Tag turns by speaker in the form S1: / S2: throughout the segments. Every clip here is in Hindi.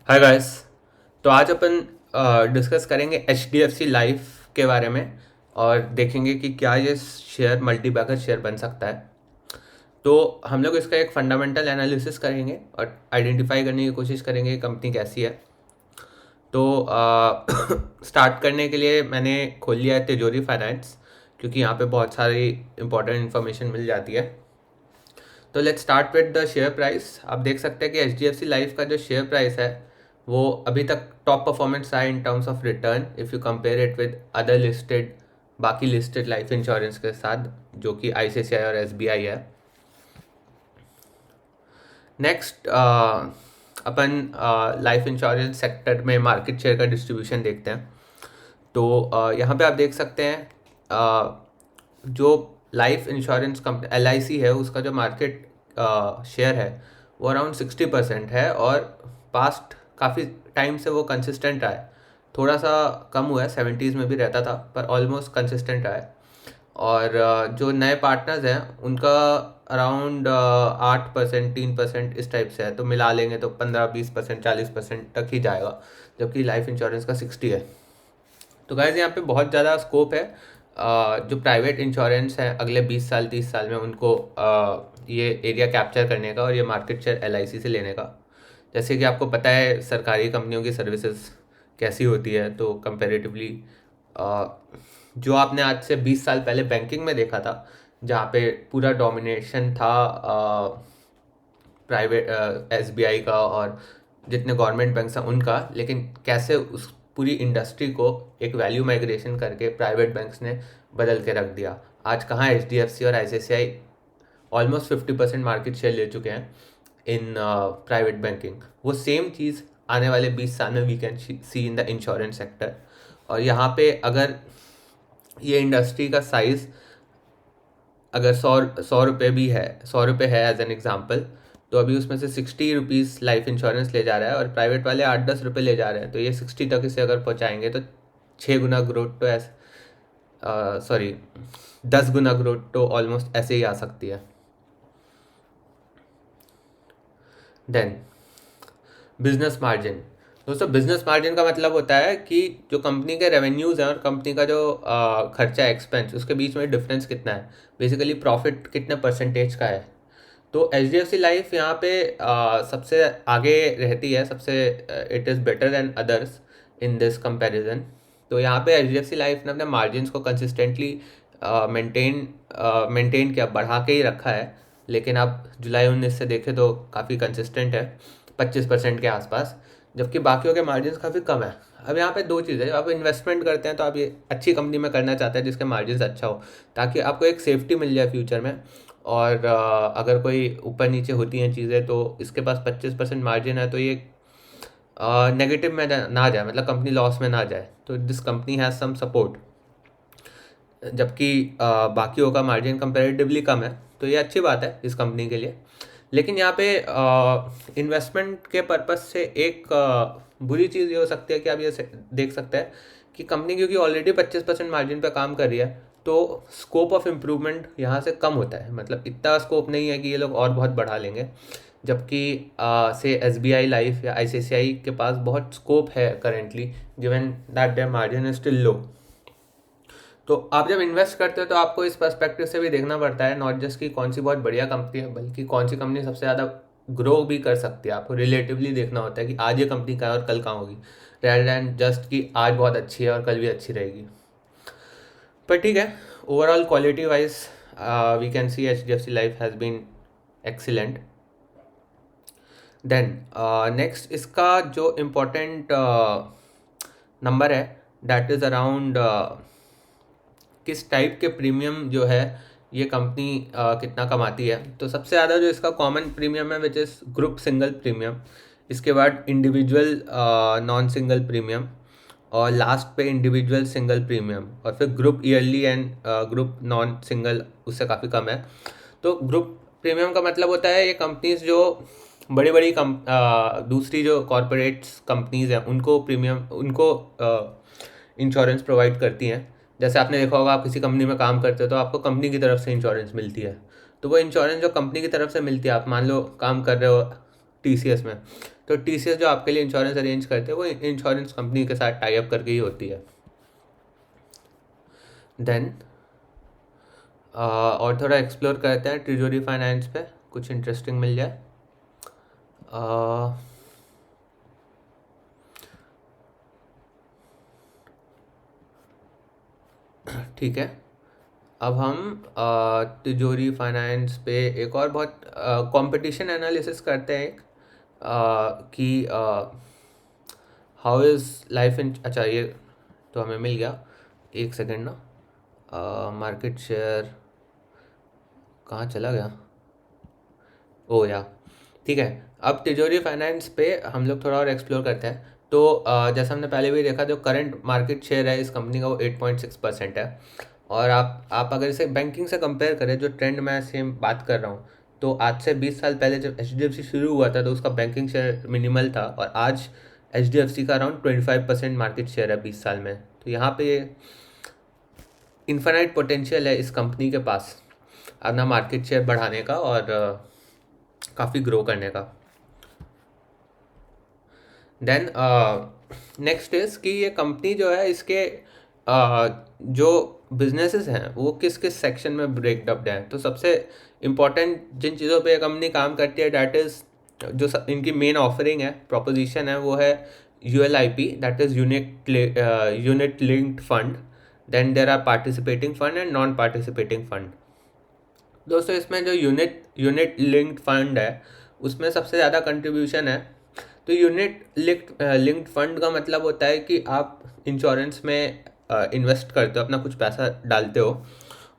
S1: Hi guys. तो आज अपन डिस्कस करेंगे HDFC लाइफ के बारे में और देखेंगे कि क्या ये शेयर मल्टीबैगर शेयर बन सकता है। तो हम लोग इसका एक फंडामेंटल एनालिसिस करेंगे और आइडेंटिफाई करने की कोशिश करेंगे कि कंपनी कैसी है। तो स्टार्ट करने के लिए मैंने खोल लिया है तिजोरी फाइनेंस, क्योंकि यहाँ पे बहुत सारी इंपॉर्टेंट इन्फॉर्मेशन मिल जाती है। तो let's start with the share price. आप देख सकते हैं कि HDFC लाइफ का जो शेयर प्राइस है वो अभी तक टॉप परफॉर्मेंस रहा है in terms of return if you compare it with other listed, बाकी लिस्टेड लाइफ इंश्योरेंस के साथ, जो कि ICICI और SBI है। नेक्स्ट अपन लाइफ इंश्योरेंस सेक्टर में मार्केट शेयर का डिस्ट्रीब्यूशन देखते हैं। तो यहाँ पे आप देख सकते हैं जो लाइफ इंश्योरेंस कंपनी LIC है उसका जो मार्केट शेयर है वो अराउंड 60% है और पास्ट काफ़ी टाइम से वो कंसिस्टेंट रहा है। थोड़ा सा कम हुआ है, 70s में भी रहता था पर ऑलमोस्ट कंसिस्टेंट रहा है। और जो नए पार्टनर्स हैं उनका अराउंड 8%, 3% इस टाइप से है। तो मिला लेंगे तो 15-20%, 40% तक ही जाएगा, जबकि लाइफ इंश्योरेंस का 60 है। तो गाइज यहाँ पे बहुत ज़्यादा स्कोप है। जो प्राइवेट इंश्योरेंस है अगले 20 साल 30 साल में उनको ये एरिया कैप्चर करने का और ये मार्केट शेयर LIC से लेने का। जैसे कि आपको पता है सरकारी कंपनियों की सर्विसेज कैसी होती है, तो कंपैरेटिवली जो आपने आज से 20 साल पहले बैंकिंग में देखा था जहाँ पे पूरा डोमिनेशन था प्राइवेट SBI का और जितने गवर्नमेंट बैंक्स हैं उनका, लेकिन कैसे उस पूरी इंडस्ट्री को एक वैल्यू माइग्रेशन करके प्राइवेट बैंक्स ने बदल के रख दिया। आज कहाँ HDFC और ICICI ऑलमोस्ट 50% मार्केट शेयर ले चुके हैं इन प्राइवेट बैंकिंग। वो सेम चीज़ आने वाले 20 साल में we can see in the insurance sector. और यहाँ पे अगर ये इंडस्ट्री का साइज़ अगर सौ रुपये भी है, 100 रुपये है एज एन एग्जाम्पल, तो अभी उसमें से 60 रुपीज़ लाइफ इंश्योरेंस ले जा रहा है और प्राइवेट वाले 8-10 रुपये ले जा रहे हैं। तो ये 60 तक इसे अगर पहुँचाएंगे तो 6 गुना ग्रोथ तो सॉरी 10 गुना ग्रोथ तो ऑलमोस्ट ऐसे ही आ सकती है। Then business margin. दोस्तों बिजनेस मार्जिन का मतलब होता है कि जो कंपनी के रेवेन्यूज़ हैं और कंपनी का जो खर्चा है, एक्सपेंस, उसके बीच में डिफरेंस कितना है, बेसिकली प्रॉफिट कितने परसेंटेज का है। तो HDFC लाइफ यहाँ पे सबसे आगे रहती है, सबसे it is better than others in this comparison. तो यहाँ पे HDFC लाइफ ने अपने मार्जिन्स को कंसिस्टेंटली मेंटेन किया, बढ़ा के ही रखा है। लेकिन आप जुलाई 19 से देखें तो काफ़ी कंसिस्टेंट है, 25% के आसपास, जबकि बाकियों के मार्जिन्स काफ़ी कम है। अब यहाँ पे दो चीज़ें, जब आप इन्वेस्टमेंट करते हैं तो आप ये अच्छी कंपनी में करना चाहते हैं जिसके मार्जिन्स अच्छा हो, ताकि आपको एक सेफ्टी मिल जाए फ्यूचर में। और अगर कोई ऊपर नीचे होती हैं चीज़ें तो इसके पास 25% मार्जिन है तो ये नेगेटिव में ना जाए, मतलब कंपनी लॉस में ना जाए। तो this company has some support, जबकि बाकियों का मार्जिन कंपैरेटिवली कम है। तो ये अच्छी बात है इस कंपनी के लिए। लेकिन यहाँ पे इन्वेस्टमेंट के पर्पस से एक बुरी चीज़ ये हो सकती है कि आप ये देख सकते हैं कि कंपनी क्योंकि ऑलरेडी 25% मार्जिन पे काम कर रही है तो स्कोप ऑफ इम्प्रूवमेंट यहाँ से कम होता है। मतलब इतना स्कोप नहीं है कि ये लोग और बहुत बढ़ा लेंगे, जबकि से SBI लाइफ या ICICI के पास बहुत स्कोप है currently, given that their margin is still low. तो आप जब इन्वेस्ट करते हो तो आपको इस पर्सपेक्टिव से भी देखना पड़ता है, नॉट जस्ट कि कौन सी बहुत बढ़िया कंपनी है, बल्कि कौन सी कंपनी सबसे ज़्यादा ग्रो भी कर सकती है। आपको रिलेटिवली देखना होता है कि आज ये कंपनी कहाँ और कल कहाँ होगी, रेदर दैन जस्ट कि आज बहुत अच्छी है और कल भी अच्छी रहेगी। पर ठीक है, overall quality wise we can see HDFC life has been excellent. Then next इसका जो इम्पोर्टेंट नंबर है दैट इज़ अराउंड किस टाइप के प्रीमियम जो है ये कंपनी कितना कमाती है। तो सबसे ज़्यादा जो इसका कॉमन प्रीमियम है which is group single premium, इसके बाद इंडिविजुअल नॉन सिंगल प्रीमियम, और लास्ट पे इंडिविजुअल सिंगल प्रीमियम, और फिर group yearly and group non single उससे काफ़ी कम है। तो ग्रुप प्रीमियम का मतलब होता है ये कंपनीज जो बड़ी बड़ी दूसरी जो कॉरपोरेट्स कंपनीज हैं उनको प्रीमियम, उनको इंश्योरेंस प्रोवाइड करती हैं। जैसे आपने देखा होगा, आप किसी कंपनी में काम करते हो तो आपको कंपनी की तरफ से इंश्योरेंस मिलती है। तो वो इंश्योरेंस जो कंपनी की तरफ से मिलती है, आप मान लो काम कर रहे हो TCS में। तो TCS जो आपके लिए इंश्योरेंस अरेंज करते हैं वो इंश्योरेंस कंपनी के साथ टाई अप करके ही होती है। देन और थोड़ा एक्सप्लोर करते हैं ट्रेजरी फाइनेंस पे, कुछ इंटरेस्टिंग मिल जाए। ठीक है, अब हम तिजोरी फाइनेंस पे एक और बहुत कंपटीशन एनालिसिस करते हैं एक, कि हाउ इज़ लाइफ इन, अच्छा ये तो हमें मिल गया। एक सेकेंड ना, मार्केट शेयर कहाँ चला गया, ओ या ठीक है। अब तिजोरी फाइनेंस पे हम लोग थोड़ा और एक्सप्लोर करते हैं। तो जैसा हमने पहले भी देखा, जो करंट मार्केट शेयर है इस कंपनी का वो 8.6% है। और आप अगर इसे बैंकिंग से कंपेयर करें, जो ट्रेंड मैं सेम बात कर रहा हूँ, तो आज से 20 साल पहले जब HDFC शुरू हुआ था तो उसका बैंकिंग शेयर मिनिमल था, और आज HDFC का अराउंड 25% मार्केट शेयर है 20 साल में। तो यहाँ पे इन्फाइनाइट पोटेंशियल है इस कंपनी के पास अपना मार्केट शेयर बढ़ाने का और काफ़ी ग्रो करने का। देन नेक्स्ट इज कि ये कंपनी जो है इसके जो बिजनेसेस हैं वो किस किस सेक्शन में ब्रेकअप हैं। तो सबसे इम्पॉर्टेंट जिन चीज़ों पे ये कंपनी काम करती है, डैट इज़ जो इनकी मेन ऑफरिंग है, प्रोपोजिशन है, वो है ULIP, that is unit linked fund. Then there are participating fund and non participating fund. दोस्तों इसमें जो यूनिट लिंक्ड फंड है उसमें सबसे ज़्यादा कंट्रीब्यूशन है। तो यूनिट लिंक्ड फंड का मतलब होता है कि आप इंश्योरेंस में इन्वेस्ट करते हो, अपना कुछ पैसा डालते हो,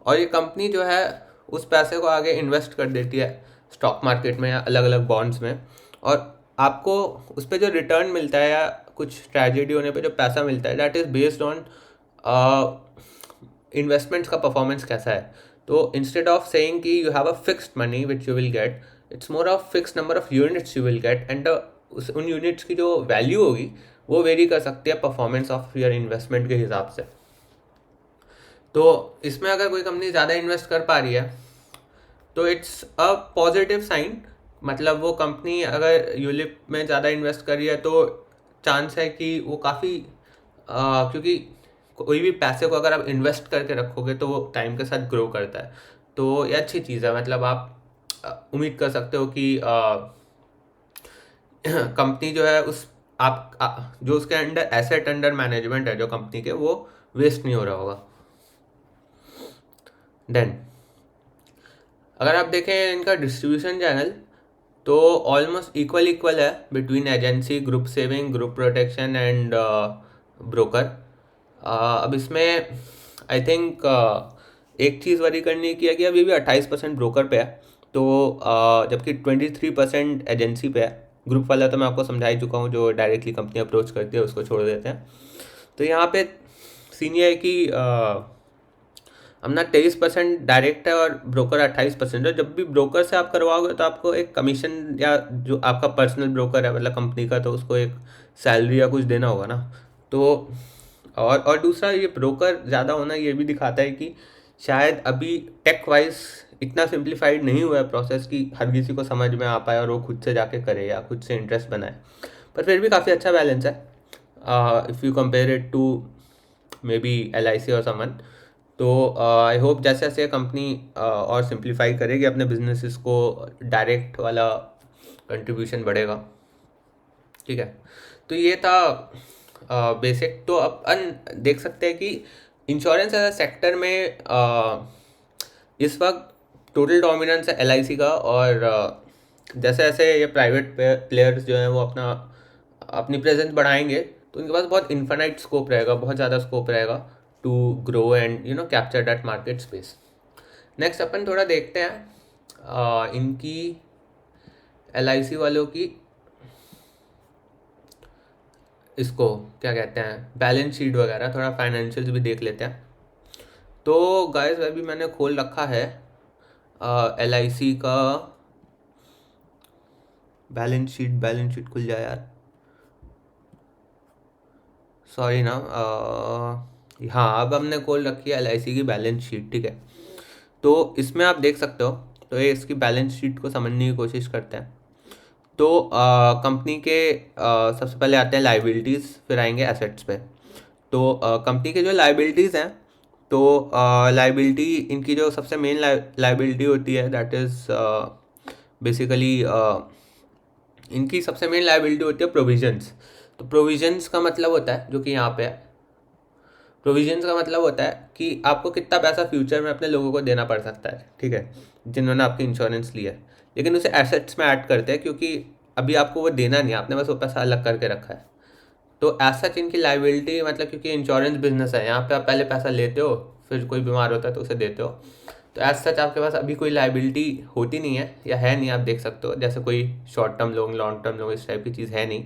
S1: और ये कंपनी जो है उस पैसे को आगे इन्वेस्ट कर देती है स्टॉक मार्केट में या अलग अलग बॉन्ड्स में, और आपको उस पर जो रिटर्न मिलता है या कुछ ट्रेजेडी होने पे जो पैसा मिलता है, that is based on investments का परफॉर्मेंस कैसा है। तो इंस्टेड ऑफ सेइंग कि you have a fixed money which you will get, it's more of fix number of units you will get, and उन यूनिट्स की जो वैल्यू होगी वो वेरी कर सकती है परफॉर्मेंस ऑफ योर इन्वेस्टमेंट के हिसाब से। तो इसमें अगर कोई कंपनी ज़्यादा इन्वेस्ट कर पा रही है तो इट्स अ पॉजिटिव साइन। मतलब वो कंपनी अगर यूलिप में ज़्यादा इन्वेस्ट कर रही है तो चांस है कि वो काफ़ी, क्योंकि कोई भी पैसे को अगर आप इन्वेस्ट करके रखोगे तो वो टाइम के साथ ग्रो करता है। तो ये अच्छी चीज़ है, मतलब आप उम्मीद कर सकते हो कि कंपनी जो है उस जो उसके अंडर एसेट अंडर मैनेजमेंट है जो कंपनी के, वो वेस्ट नहीं हो रहा होगा। देन अगर आप देखें इनका डिस्ट्रीब्यूशन चैनल, तो ऑलमोस्ट इक्वल है between agency, group saving, group protection and broker. अब इसमें आई थिंक एक चीज़ वरी करने की है कि अभी भी 28% ब्रोकर पे है, तो जबकि 23% एजेंसी पे है। ग्रुप वाला तो मैं आपको समझा ही चुका हूँ, जो डायरेक्टली कंपनी अप्रोच करती है उसको छोड़ देते हैं। तो यहाँ पे सीन ये है कि अपना 23% डायरेक्ट है और ब्रोकर 28% है। जब भी ब्रोकर से आप करवाओगे तो आपको एक कमीशन, या जो आपका पर्सनल ब्रोकर है मतलब कंपनी का, तो उसको एक सैलरी या कुछ देना होगा ना। तो और दूसरा, ये ब्रोकर ज़्यादा होना ये भी दिखाता है कि शायद अभी टेक वाइज इतना सिंप्लीफाइड नहीं हुआ है प्रोसेस कि हर किसी को समझ में आ पाए और वो खुद से जाके करे या खुद से इंटरेस्ट बनाए। पर फिर भी काफ़ी अच्छा बैलेंस है if you compare it to maybe LIC और समन। तो आई होप जैसे जैसे कंपनी और सिंप्लीफाई करेगी अपने बिजनेसेस को, डायरेक्ट वाला कंट्रीब्यूशन बढ़ेगा। ठीक है, तो ये था बेसिक। तो अपन देख सकते हैं कि इंश्योरेंस एज अ सेक्टर में इस वक्त टोटल डोमिनेंस है LIC का, और जैसे जैसे ये प्राइवेट प्लेयर्स जो हैं वो अपनी प्रेजेंस बढ़ाएंगे तो उनके पास बहुत इन्फिनाइट स्कोप रहेगा, बहुत ज़्यादा स्कोप रहेगा to grow and capture that market space. Next अपन थोड़ा देखते हैं इनकी LIC वालों की, इसको क्या कहते हैं, बैलेंस शीट वगैरह, थोड़ा फाइनेंशियल्स भी देख लेते हैं। तो गाइस अभी मैंने खोल रखा है LIC का बैलेंस शीट खुल जाए यार, सॉरी ना। हाँ, अब हमने खोल रखी है LIC की बैलेंस शीट। ठीक है, तो इसमें आप देख सकते हो, तो ये इसकी बैलेंस शीट को समझने की कोशिश करते हैं। तो कंपनी के सबसे पहले आते हैं लाइबिलिटीज़, फिर आएंगे एसेट्स पे। तो कंपनी के जो लाइबिलिटीज़ हैं, तो लाइबिलिटी इनकी जो सबसे मेन लाइबिलिटी होती है दैट इज़ बेसिकली इनकी सबसे मेन लाइबिलिटी होती है प्रोविजंस। तो प्रोविजंस का मतलब होता है, जो कि यहाँ पे है, प्रोविजंस का मतलब होता है कि आपको कितना पैसा फ्यूचर में अपने लोगों को देना पड़ सकता है, ठीक है, जिन्होंने आपकी इंश्योरेंस ली है। लेकिन उसे एसेट्स में ऐड करते हैं, क्योंकि अभी आपको वो देना नहीं है, आपने बस वो पैसा अलग करके रखा है। तो एज सच इनकी लाइबिलिटी, मतलब क्योंकि इंश्योरेंस बिजनेस है, यहाँ पे आप पहले पैसा लेते हो, फिर कोई बीमार होता है तो उसे देते हो। तो एज सच आपके पास अभी कोई लाइबिलिटी होती नहीं है, या है नहीं, आप देख सकते हो, जैसे कोई short term loan, long term loan, इस टाइप की चीज़ है नहीं।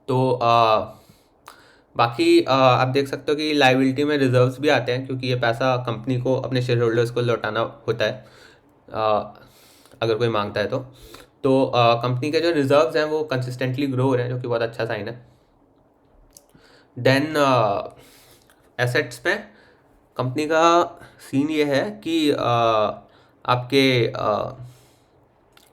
S1: तो बाकी आप देख सकते हो कि लाइबिलिटी में रिजर्व्स भी आते हैं, क्योंकि ये पैसा कंपनी को अपने शेयर होल्डर्स को लौटाना होता है अगर कोई मांगता है तो कंपनी के जो रिजर्व्स हैं वो कंसिस्टेंटली ग्रो हो रहे हैं, जो कि बहुत अच्छा साइन है। देन एसेट्स में कंपनी का सीन ये है कि आपके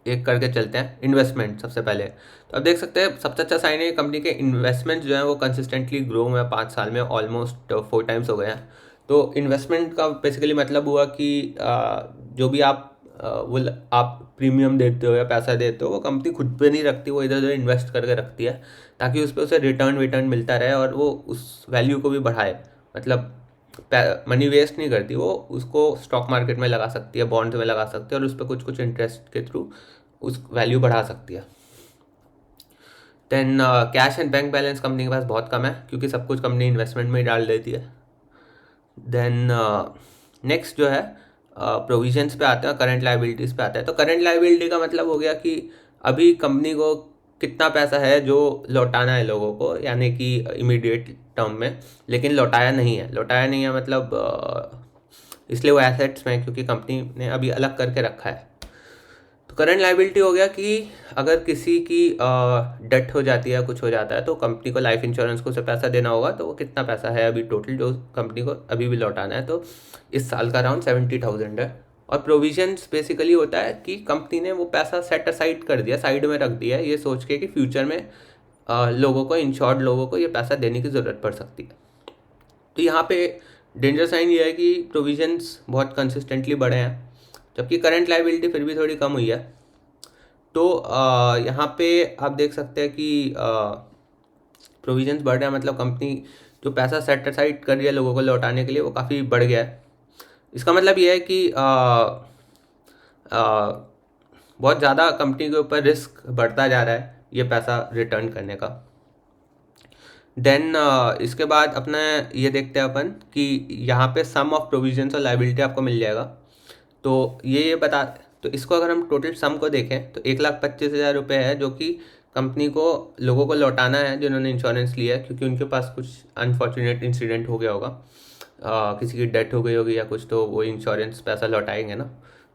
S1: एक करके चलते हैं इन्वेस्टमेंट सबसे पहले। तो आप देख सकते हैं सबसे अच्छा साइन है कंपनी के इन्वेस्टमेंट जो है वो कंसिस्टेंटली ग्रो हुए हैं 5 साल में, ऑलमोस्ट 4 टाइम्स हो गए हैं। तो इन्वेस्टमेंट का बेसिकली मतलब हुआ कि जो भी आप वो आप प्रीमियम देते हो या पैसा देते हो, वो कंपनी खुद पे नहीं रखती, वो इधर उधर इन्वेस्ट करके रखती है, ताकि उस पर उसे रिटर्न मिलता रहे और वो उस वैल्यू को भी बढ़ाए। मतलब मनी वेस्ट नहीं करती, वो उसको स्टॉक मार्केट में लगा सकती है, बॉन्ड्स में लगा सकती है, और उस पर कुछ कुछ इंटरेस्ट के थ्रू उस वैल्यू बढ़ा सकती है। Then cash and bank balance company के पास बहुत कम है, क्योंकि सब कुछ कंपनी इन्वेस्टमेंट में ही डाल देती है। देन नेक्स्ट जो है प्रोविजंस पे आते हैं, करंट लाइबिलिटीज़ पे आते हैं। तो करंट लाइबिलिटी का मतलब हो गया कि अभी कंपनी को कितना पैसा है जो लौटाना है लोगों को, यानी कि इमीडिएट टर्म में, लेकिन लौटाया नहीं है मतलब इसलिए वो एसेट्स में, क्योंकि कंपनी ने अभी अलग करके रखा है। तो करंट लाइबिलिटी हो गया कि अगर किसी की डेथ हो जाती है, कुछ हो जाता है, तो कंपनी को लाइफ इंश्योरेंस को उसे पैसा देना होगा, तो वो कितना पैसा है अभी टोटल जो कंपनी को अभी भी लौटाना है। तो इस साल का अराउंड 70,000 है। और प्रोविजंस बेसिकली होता है कि कंपनी ने वो पैसा सेट असाइड कर दिया, साइड में रख दिया, ये सोच के कि फ्यूचर में लोगों को, इंश्योर्ड लोगों को ये पैसा देने की ज़रूरत पड़ सकती है। तो यहाँ पे डेंजर साइन ये है कि प्रोविजंस बहुत कंसिस्टेंटली बढ़े हैं, जबकि करंट लाइबिलिटी फिर भी थोड़ी कम हुई है। तो यहाँ पे आप देख सकते हैं कि प्रोविजंस बढ़ रहे हैं, मतलब कंपनी जो पैसा सेट असाइड कर रही है लोगों को लौटाने के लिए, वो काफ़ी बढ़ गया है। इसका मतलब ये है कि बहुत ज़्यादा कंपनी के ऊपर रिस्क बढ़ता जा रहा है ये पैसा रिटर्न करने का। देन इसके बाद अपना ये देखते हैं अपन कि यहाँ पे सम ऑफ प्रोविजंस और लाइबिलिटी आपको मिल जाएगा। तो ये बता, तो इसको अगर हम टोटल सम को देखें तो 1,25,000 रुपये है, जो कि कंपनी को लोगों को लौटाना है जिन्होंने इंश्योरेंस लिया है, क्योंकि उनके पास कुछ अनफॉर्चुनेट इंसिडेंट हो गया होगा, किसी की डेथ हो गई होगी या कुछ, तो वो इंश्योरेंस पैसा लौटाएंगे ना।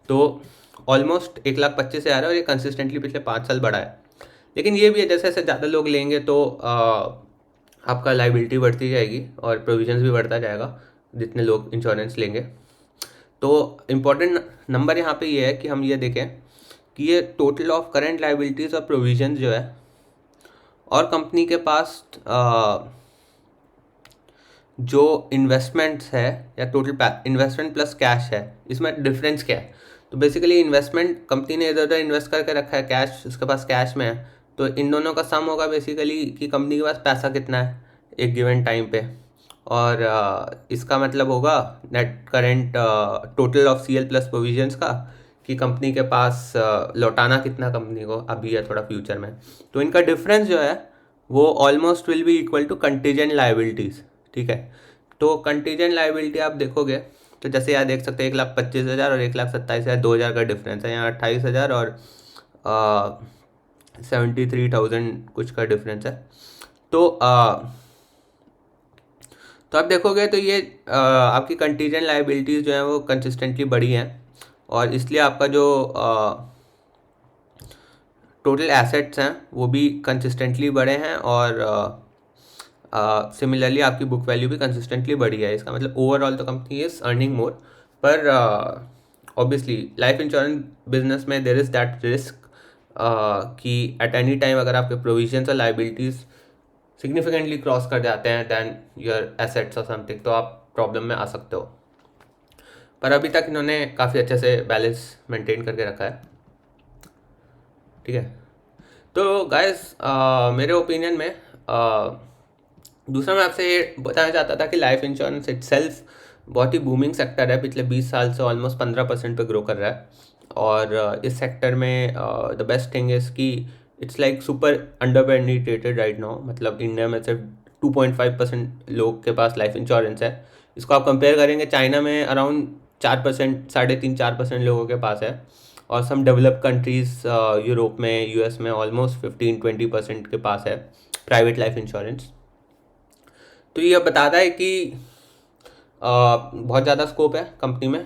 S1: तो ऑलमोस्ट 1,25,000 है, और ये कंसिस्टेंटली पिछले 5 साल बढ़ा है। लेकिन ये भी है, जैसे जैसे ज़्यादा लोग लेंगे तो आपका लाइबिलिटी बढ़ती जाएगी और प्रोविजंस भी बढ़ता जाएगा जितने लोग इंश्योरेंस लेंगे। तो इम्पॉर्टेंट नंबर यहाँ पे ये है कि हम ये देखें कि ये टोटल ऑफ करंट लाइबिलिटीज़ और प्रोविजंस जो है, और कंपनी के पास जो इन्वेस्टमेंट्स है, या टोटल इन्वेस्टमेंट प्लस कैश है, इसमें डिफरेंस क्या है। तो बेसिकली इन्वेस्टमेंट कंपनी ने इधर उधर इन्वेस्ट करके रखा है, कैश उसके पास कैश में है, तो इन दोनों का सम होगा बेसिकली कि कंपनी के पास पैसा कितना है एक गिवन टाइम पे। और इसका मतलब होगा net current total of CL plus provisions का, कि कंपनी के पास लौटाना कितना कंपनी को अभी या थोड़ा फ्यूचर में। तो इनका डिफरेंस जो है वो almost will be equal to contingent liabilities, ठीक है। तो कंटीजेंट लाइबिलिटी आप देखोगे तो जैसे यहाँ देख सकते हैं 1,25,000 और 1,27,000, 2,000 का डिफरेंस है। यहाँ 28,000 और 73,000 कुछ का डिफरेंस है। तो आप देखोगे तो ये आपकी कंटीजेंट लाइबिलिटीज़ जो हैं वो कंसिस्टेंटली बढ़ी हैं, और इसलिए आपका जो टोटल एसेट्स हैं वो भी कंसिस्टेंटली बढ़े हैं, और सिमिलरली आपकी बुक वैल्यू भी कंसिस्टेंटली बढ़ी है। इसका मतलब ओवरऑल तो कंपनी इज अर्निंग मोर, पर ऑब्वियसली लाइफ इंश्योरेंस बिजनेस में देर इज़ दैट रिस्क कि एट एनी टाइम अगर आपके प्रोविजंस और लाइबिलिटीज़ सिग्निफिकेंटली क्रॉस कर जाते हैं दैन योर एसेट्स और समथिंग, तो आप प्रॉब्लम में आ सकते हो। पर अभी तक इन्होंने काफ़ी अच्छे से बैलेंस मेंटेन करके रखा है, ठीक है। तो गाइस मेरे ओपिनियन में दूसरा मैं आपसे ये बताना चाहता था कि लाइफ इंश्योरेंस इटसेल्फ बहुत ही बूमिंग सेक्टर है, पिछले 20 साल से ऑलमोस्ट 15% पे ग्रो कर रहा है। और इस सेक्टर में द बेस्ट थिंग इज़ कि it's like super under penetrated right now. मतलब इंडिया में सिर्फ 2.5% लोग के पास लाइफ इंश्योरेंस है। इसको आप कंपेयर करेंगे, चाइना में अराउंड 4%, 3.5-4% लोगों के पास है। और सम डेवलप कंट्रीज़ यूरोप में, यूएस में ऑलमोस्ट 15-20% के पास है प्राइवेट लाइफ इंश्योरेंस। तो ये बताता है कि बहुत ज़्यादा स्कोप है कंपनी में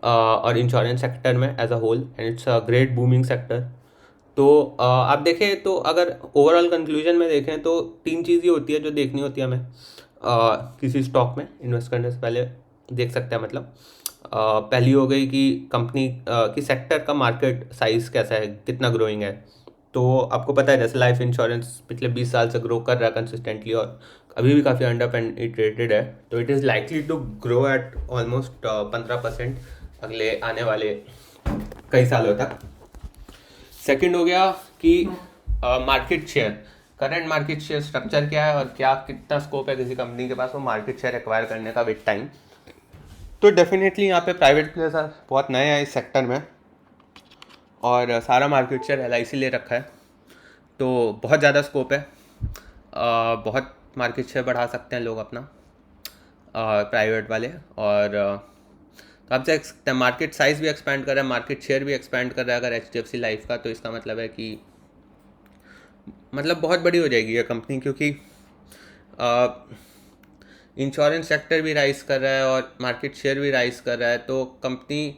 S1: और इंश्योरेंस सेक्टर में as a whole, and it's a great booming sector. तो आप देखें तो अगर ओवरऑल कंक्लूजन में देखें तो 3 चीज़ ही होती है जो देखनी होती है हमें किसी स्टॉक में इन्वेस्ट करने से पहले देख सकते हैं। मतलब पहली हो गई कि कंपनी की सेक्टर का मार्केट साइज़ कैसा है, कितना ग्रोइंग है। तो आपको पता है जैसे लाइफ इंश्योरेंस पिछले 20 साल से ग्रो कर रहा है कंसिस्टेंटली और अभी भी काफ़ी अंडर पेनिट्रेटेड है, तो it is likely to grow at almost 15% अगले आने वाले कई सालों तक। सेकंड हो गया कि market share, current market share structure क्या है और क्या कितना स्कोप है किसी कंपनी के पास वो मार्केट शेयर एक्वायर करने का विद टाइम। तो डेफिनेटली यहाँ पे प्राइवेट प्लेयर्स बहुत नए हैं इस सेक्टर में और सारा मार्केट शेयर LIC ले रखा है, तो बहुत ज़्यादा स्कोप है। बहुत मार्केट शेयर बढ़ा सकते हैं लोग अपना प्राइवेट वाले। और तो आप देख सकते हैं मार्केट साइज़ भी एक्सपैंड कर रहा है, मार्केट शेयर भी एक्सपैंड कर रहा है अगर HDFC लाइफ का। तो इसका मतलब है कि मतलब बहुत बड़ी हो जाएगी ये कंपनी, क्योंकि इंश्योरेंस सेक्टर भी राइज कर रहा है और मार्केट शेयर भी राइज कर रहा है, तो कंपनी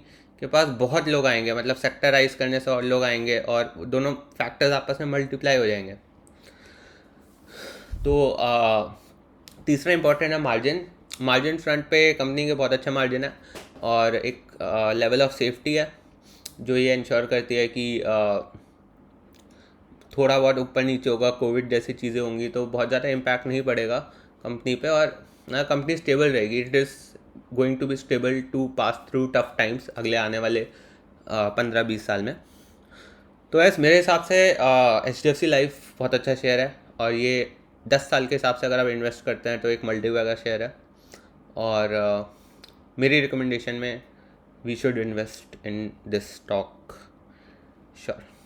S1: के पास बहुत लोग आएंगे। मतलब सेक्टर राइज करने से और लोग आएंगे और दोनों फैक्टर्स आपस में मल्टीप्लाई हो जाएंगे। तो तीसरा इंपॉर्टेंट है मार्जिन। मार्जिन फ्रंट पे कंपनी के बहुत अच्छा मार्जिन है और एक लेवल ऑफ सेफ्टी है जो ये इंश्योर करती है कि थोड़ा बहुत ऊपर नीचे होगा, कोविड जैसी चीज़ें होंगी तो बहुत ज़्यादा इम्पैक्ट नहीं पड़ेगा कंपनी पे और कंपनी स्टेबल रहेगी। It is going to be stable to pass through tough times अगले आने वाले 15-20 साल में। तो ऐसे मेरे हिसाब से HDFC लाइफ बहुत अच्छा शेयर है और ये 10 साल के हिसाब से अगर आप इन्वेस्ट करते हैं तो एक मल्टीपल का शेयर है। और मेरी रिकमेंडेशन में we should invest in this stock sure.